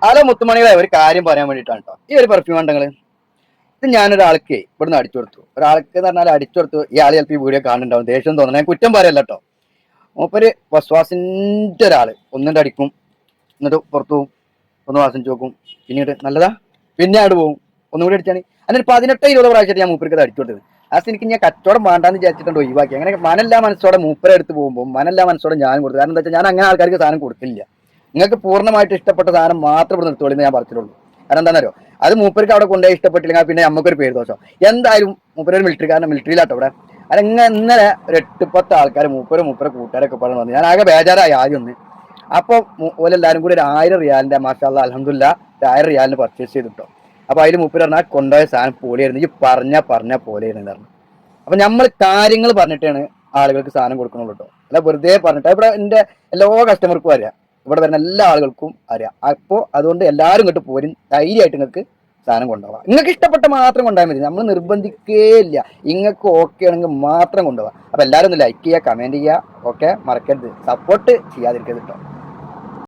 Hello മുത്തുമണികളെ, ഒരു കാര്യം പറയാൻ വേണ്ടിയിട്ടാണ് കേട്ടോ. ഈ ഒരു പെർഫ്യൂം ഉണ്ടെങ്കിൽ ഇത് ഞാനൊരാൾക്ക് ഇവിടുന്ന് അടിച്ചു കൊടുത്തു. ഒരാൾക്ക് എന്ന് പറഞ്ഞാൽ അടിച്ചു കൊടുത്തു. ഈ ആൾ ചിലപ്പോൾ ഈ വീഡിയോ കാണുന്നുണ്ടാവും, ദേഷ്യം തോന്നണം, ഞാൻ കുറ്റം പറയല്ല കേട്ടോ. മൂപ്പര് വസ്വാസിന്റെ ഒരാള് ഒന്നിന്റെ അടിക്കും, എന്നിട്ട് പുറത്തു പോകും, ഒന്ന് വാസിച്ച് നോക്കും, പിന്നീട് നല്ലതാ, പിന്നെ അവിടെ പോകും, ഒന്നുകൂടി അടിച്ചാണ്. എന്നിട്ട് 18-20 പ്രാവശ്യമായിട്ട് ഞാൻ മൂപ്പർക്ക് അടിച്ചു കൊടുത്തത്. ലാസ്റ്റ് എനിക്ക് ഞാൻ കച്ചവടം വേണ്ടാന്ന് വിചാരിച്ചിട്ടുണ്ട്, ഒഴിവാക്കി. അങ്ങനെ മനല്ലാ മനസ്സോടെ മൂപ്പരെ എടുത്ത് പോകുമ്പോൾ മനല്ലാ മനസ്സോടെ ഞാനും കൊടുത്തു. കാരണം എന്താ വെച്ചാൽ ഞാൻ അങ്ങനെ ആൾക്കാർക്ക് സാധനം കൊടുക്കില്ല. നിങ്ങൾക്ക് പൂർണ്ണമായിട്ട് ഇഷ്ടപ്പെട്ട സാധനം മാത്രം ഇവിടെ നിർത്തോളി എന്ന് ഞാൻ പറഞ്ഞിട്ടുള്ളൂ. കാരണം എന്താണെന്നറിയോ, അത് മൂപ്പർക്ക് അവിടെ കൊണ്ടുപോയി ഇഷ്ടപ്പെട്ടില്ലെങ്കിൽ പിന്നെ നമുക്കൊരു പേര് ദോഷം. എന്തായാലും മൂപ്പര് ഒരു മിലിറ്ററിക്കാരൻ, മിലിറ്ററിയിലാട്ടോ ഇവിടെ. അതെങ്ങനെ ഇന്നലെ ഒരു 8-10 ആൾക്കാർ മൂപ്പരെ കൂട്ടുകാരൊക്കെ പറഞ്ഞു വന്നു. ഞാൻ ആകെ ബേജാറായി ആദ്യം ഒന്ന്. അപ്പോൾ ഓലെല്ലാവരും കൂടി ഒരു 1000 റിയാലിന്റെ, മാഷാഅല്ലാ അൽഹംദുലില്ലാ, ഒരു 1000 റിയാലിന് പർച്ചേസ് ചെയ്തിട്ടോ. അപ്പൊ അതിൽ മൂപ്പര് പറഞ്ഞാൽ കൊണ്ടുപോയ സാധനം പോലെയായിരുന്നു, ഈ പറഞ്ഞ പോലെയായിരുന്നു പറഞ്ഞു. അപ്പൊ നമ്മൾ കാര്യങ്ങൾ പറഞ്ഞിട്ടാണ് ആളുകൾക്ക് സാധനം കൊടുക്കണുള്ളൂ കേട്ടോ. അല്ല വെറുതെ പറഞ്ഞിട്ട്. ഇവിടെ എന്റെ എല്ലാ കസ്റ്റമർക്കും അറിയാം, ഇവിടെ വരുന്ന എല്ലാ ആളുകൾക്കും അറിയാം. അപ്പോൾ അതുകൊണ്ട് എല്ലാവരും ഇങ്ങോട്ട് പോരും, ധൈര്യമായിട്ട് നിങ്ങൾക്ക് സാധനം കൊണ്ടുപോകാം. നിങ്ങൾക്ക് ഇഷ്ടപ്പെട്ട മാത്രം കൊണ്ടുപോയാൽ മതി, നമ്മൾ നിർബന്ധിക്കേ ഇല്ല. നിങ്ങൾക്ക് ഓക്കെ ആണെങ്കിൽ മാത്രം കൊണ്ടുപോകാം. അപ്പൊ എല്ലാവരും ഒന്ന് ലൈക്ക് ചെയ്യുക, കമന്റ് ചെയ്യുക, ഓക്കെ, മറക്കരുത്, സപ്പോർട്ട് ചെയ്യാതിരിക്കരുത് കേട്ടോ.